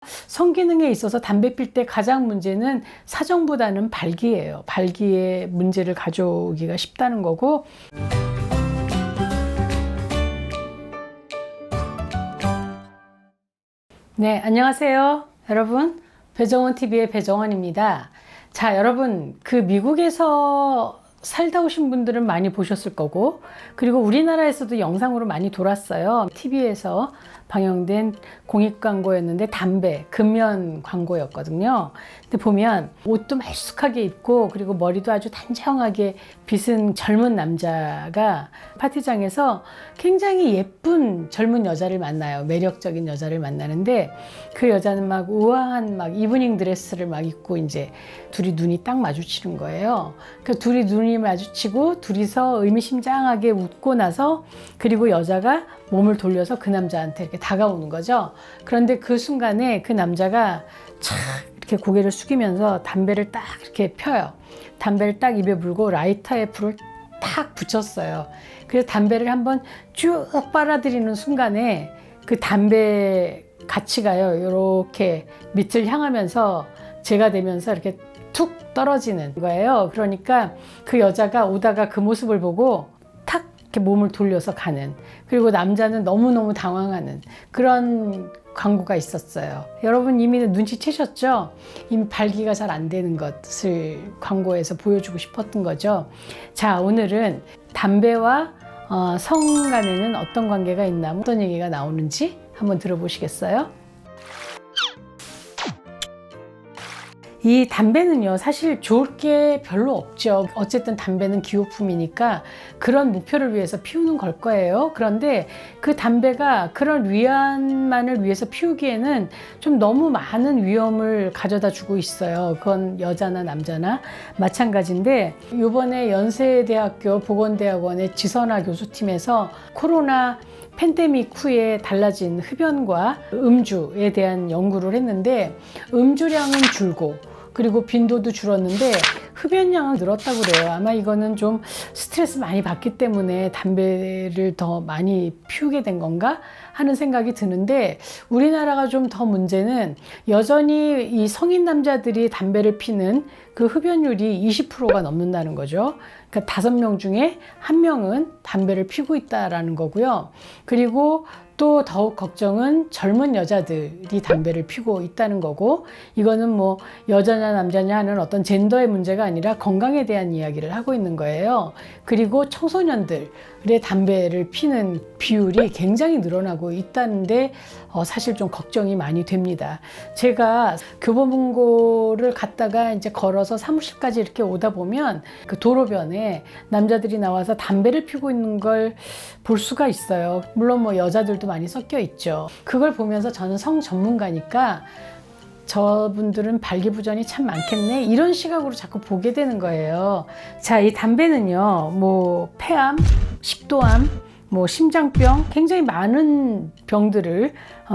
성기능에 있어서 담배 필 때 가장 문제는 사정보다는 발기예요. 발기에 문제를 가져오기가 쉽다는 거고. 네, 안녕하세요. 여러분, 배정원TV의 배정원입니다. 자, 여러분, 미국에서 살다 오신 분들은 많이 보셨을 거고, 그리고 우리나라에서도 영상으로 많이 돌았어요. TV에서 방영된 공익 광고였는데 담배, 금연 광고였거든요. 근데 보면 옷도 말쑥하게 입고 그리고 머리도 아주 단정하게 빗은 젊은 남자가 파티장에서 굉장히 예쁜 젊은 여자를 만나요. 매력적인 여자를 만나는데 그 여자는 막 우아한 막 이브닝 드레스를 막 입고 이제 둘이 눈이 딱 마주치는 거예요. 그 둘이 눈이 마주치고 둘이서 의미심장하게 웃고 나서 그리고 여자가 몸을 돌려서 그 남자한테 이렇게 다가오는 거죠. 그런데 그 순간에 그 남자가 착 이렇게 고개를 숙이면서 담배를 딱 이렇게 펴요. 담배를 딱 입에 물고 라이터에 불을 탁 붙였어요. 그래서 담배를 한번 쭉 빨아들이는 순간에 그 담배 가치가요. 이렇게 밑을 향하면서 재가 되면서 이렇게 툭 떨어지는 거예요. 그러니까 그 여자가 오다가 그 모습을 보고 탁 이렇게 몸을 돌려서 가는, 그리고 남자는 너무너무 당황하는 그런 광고가 있었어요. 여러분 이미 눈치채셨죠? 이미 발기가 잘 안 되는 것을 광고에서 보여주고 싶었던 거죠. 자, 오늘은 담배와 성 간에는 어떤 관계가 있나, 어떤 얘기가 나오는지 한번 들어보시겠어요? 이 담배는요, 사실 좋을 게 별로 없죠. 어쨌든 담배는 기호품이니까 그런 목표를 위해서 피우는 걸 거예요. 그런데 그 담배가 그런 위안만을 위해서 피우기에는 좀 너무 많은 위험을 가져다 주고 있어요. 그건 여자나 남자나 마찬가지인데, 이번에 연세대학교 보건대학원의 지선아 교수팀에서 코로나 팬데믹 후에 달라진 흡연과 음주에 대한 연구를 했는데, 음주량은 줄고 그리고 빈도도 줄었는데 흡연량은 늘었다고 그래요. 아마 이거는 좀 스트레스 많이 받기 때문에 담배를 더 많이 피우게 된 건가 하는 생각이 드는데, 우리나라가 좀 더 문제는 여전히 이 성인 남자들이 담배를 피는 그 흡연율이 20%가 넘는다는 거죠. 그러니까 5명 중에 1명은 담배를 피우고 있다라는 거고요. 그리고 또 더욱 걱정은 젊은 여자들이 담배를 피우고 있다는 거고, 이거는 뭐 여자냐 남자냐 하는 어떤 젠더의 문제가 아니라 건강에 대한 이야기를 하고 있는 거예요. 그리고 청소년들의 담배를 피는 비율이 굉장히 늘어나고 있다는데 사실 좀 걱정이 많이 됩니다. 제가 교보문고를 갔다가 이제 걸어서 사무실까지 이렇게 오다 보면 그 도로변에 남자들이 나와서 담배를 피우고 있는 걸 볼 수가 있어요. 물론 뭐 여자들도 많이 섞여 있죠. 그걸 보면서 저는 성 전문가니까 저분들은 발기부전이 참 많겠네, 이런 시각으로 자꾸 보게 되는 거예요. 자, 이 담배는요, 뭐 폐암, 식도암, 뭐 심장병, 굉장히 많은 병들을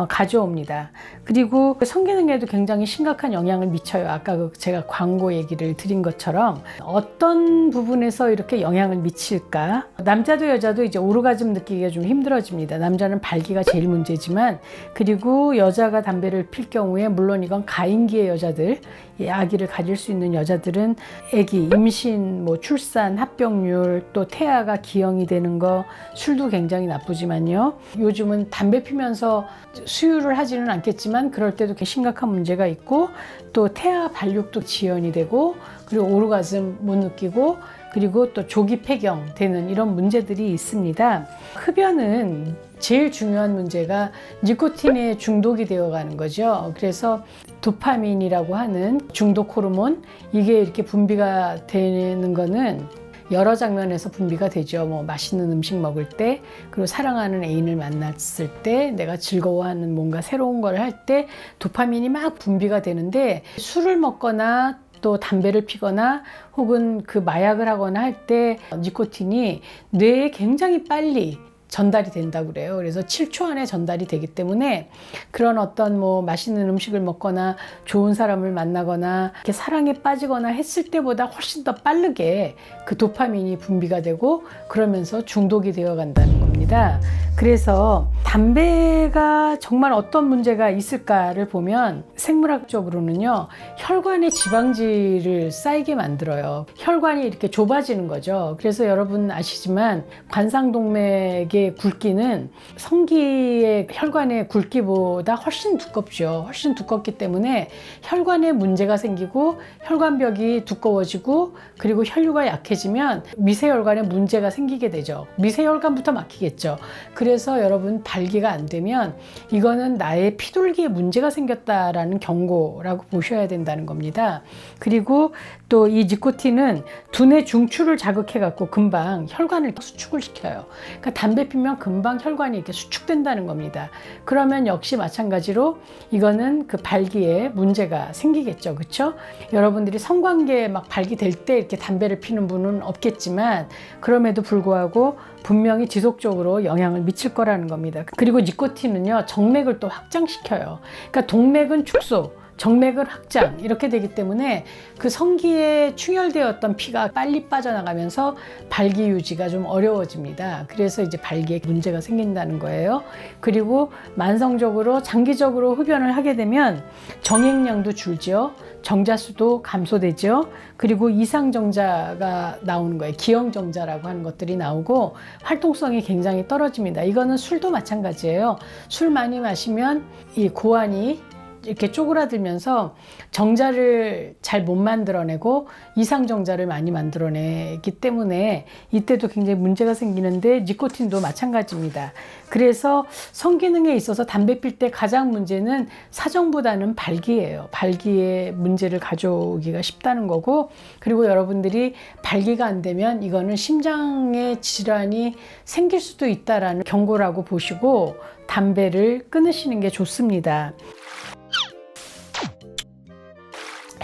가져옵니다. 그리고 성기능에도 굉장히 심각한 영향을 미쳐요. 아까 제가 광고 얘기를 드린 것처럼 어떤 부분에서 이렇게 영향을 미칠까? 남자도 여자도 이제 오르가즘 느끼기가 좀 힘들어집니다. 남자는 발기가 제일 문제지만, 그리고 여자가 담배를 필 경우에, 물론 이건 가임기의 여자들, 아기를 가질 수 있는 여자들은 아기, 임신, 뭐 출산, 합병률, 또 태아가 기형이 되는 거, 술도 굉장히 나쁘지만요. 요즘은 담배 피면서 수유를 하지는 않겠지만 그럴 때도 심각한 문제가 있고, 또 태아 발육도 지연이 되고, 그리고 오르가즘 못 느끼고, 그리고 또 조기 폐경 되는 이런 문제들이 있습니다. 흡연은 제일 중요한 문제가 니코틴에 중독이 되어가는 거죠. 그래서 도파민이라고 하는 중독 호르몬, 이게 이렇게 분비가 되는 거는 여러 장면에서 분비가 되죠. 뭐 맛있는 음식 먹을 때, 그리고 사랑하는 애인을 만났을 때, 내가 즐거워하는 뭔가 새로운 걸 할 때 도파민이 막 분비가 되는데, 술을 먹거나 또 담배를 피거나 혹은 그 마약을 하거나 할 때 니코틴이 뇌에 굉장히 빨리 전달이 된다고 그래요. 그래서 7초 안에 전달이 되기 때문에 그런 어떤 뭐 맛있는 음식을 먹거나 좋은 사람을 만나거나 이렇게 사랑에 빠지거나 했을 때보다 훨씬 더 빠르게 그 도파민이 분비가 되고, 그러면서 중독이 되어 간다는 겁니다. 겁니다. 그래서 담배가 정말 어떤 문제가 있을까를 보면 생물학적으로는요, 혈관에 지방질을 쌓이게 만들어요. 혈관이 이렇게 좁아지는 거죠. 그래서 여러분 아시지만 관상동맥의 굵기는 성기의 혈관의 굵기보다 훨씬 두껍죠. 훨씬 두껍기 때문에 혈관에 문제가 생기고 혈관벽이 두꺼워지고 그리고 혈류가 약해지면 미세혈관에 문제가 생기게 되죠. 미세혈관부터 막히겠죠. 그래서 여러분 발기가 안 되면 이거는 나의 피돌기에 문제가 생겼다라는 경고라고 보셔야 된다는 겁니다. 그리고 또 이 니코틴은 두뇌 중추를 자극해 갖고 금방 혈관을 수축을 시켜요. 그러니까 담배 피면 금방 혈관이 이렇게 수축된다는 겁니다. 그러면 역시 마찬가지로 이거는 그 발기에 문제가 생기겠죠. 그렇죠? 여러분들이 성관계에 막 발기될 때 이렇게 담배를 피는 분은 없겠지만 그럼에도 불구하고 분명히 지속적으로 영향을 미칠 거라는 겁니다. 그리고 니코틴은요, 정맥을 또 확장시켜요. 그러니까 동맥은 축소, 정맥은 확장 이렇게 되기 때문에 그 성기에 충혈되었던 피가 빨리 빠져나가면서 발기 유지가 좀 어려워집니다. 그래서 이제 발기에 문제가 생긴다는 거예요. 그리고 만성적으로 장기적으로 흡연을 하게 되면 정액량도 줄죠. 정자수도 감소되죠. 그리고 이상정자가 나오는 거예요. 기형정자라고 하는 것들이 나오고 활동성이 굉장히 떨어집니다. 이거는 술도 마찬가지예요. 술 많이 마시면 이 고환이 이렇게 쪼그라들면서 정자를 잘 못 만들어내고 이상정자를 많이 만들어내기 때문에 이때도 굉장히 문제가 생기는데 니코틴도 마찬가지입니다. 그래서 성기능에 있어서 담배 필 때 가장 문제는 사정보다는 발기예요. 발기에 문제를 가져오기가 쉽다는 거고, 그리고 여러분들이 발기가 안 되면 이거는 심장에 질환이 생길 수도 있다라는 경고라고 보시고 담배를 끊으시는 게 좋습니다.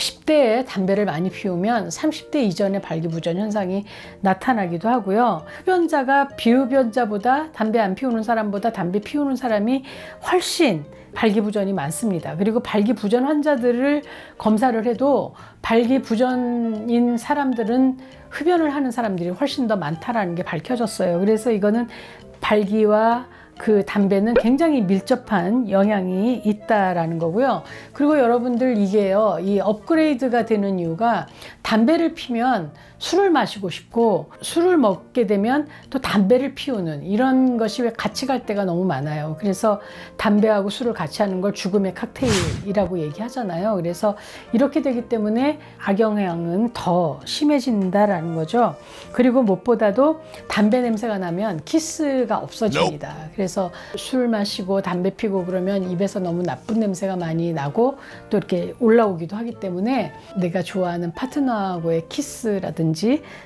10대에 담배를 많이 피우면 30대 이전에 발기부전 현상이 나타나기도 하고요. 흡연자가 비흡연자보다 담배 안 피우는 사람보다 담배 피우는 사람이 훨씬 발기부전이 많습니다. 그리고 발기부전 환자들을 검사를 해도 발기부전인 사람들은 흡연을 하는 사람들이 훨씬 더 많다라는 게 밝혀졌어요. 그래서 이거는 발기와 그 담배는 굉장히 밀접한 영향이 있다라는 거고요. 그리고 여러분들 이게요, 이 업그레이드가 되는 이유가 담배를 피면 술을 마시고 싶고 술을 먹게 되면 또 담배를 피우는 이런 것이 왜 같이 갈 때가 너무 많아요. 그래서 담배하고 술을 같이 하는 걸 죽음의 칵테일이라고 얘기하잖아요. 그래서 이렇게 되기 때문에 악영향은 더 심해진다라는 거죠. 그리고 무엇보다도 담배 냄새가 나면 키스가 없어집니다. 그래서 술 마시고 담배 피고 그러면 입에서 너무 나쁜 냄새가 많이 나고 또 이렇게 올라오기도 하기 때문에 내가 좋아하는 파트너하고의 키스라든지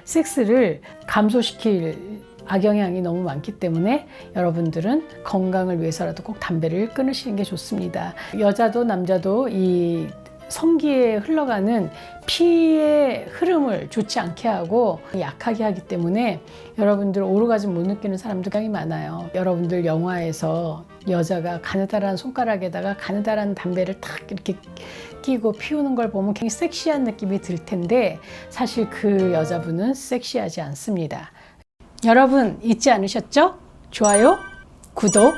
섹스를 감소시킬 악영향이 너무 많기 때문에 여러분들은 건강을 위해서라도 꼭 담배를 끊으시는 게 좋습니다. 여자도 남자도 이 성기에 흘러가는 피의 흐름을 좋지 않게 하고 약하게 하기 때문에 여러분들 오르가즘 못 느끼는 사람들 굉장히 많아요. 여러분들 영화에서 여자가 가느다란 손가락에다가 가느다란 담배를 탁 이렇게 끼고 피우는 걸 보면 굉장히 섹시한 느낌이 들 텐데 사실 그 여자분은 섹시하지 않습니다. 여러분 잊지 않으셨죠? 좋아요, 구독,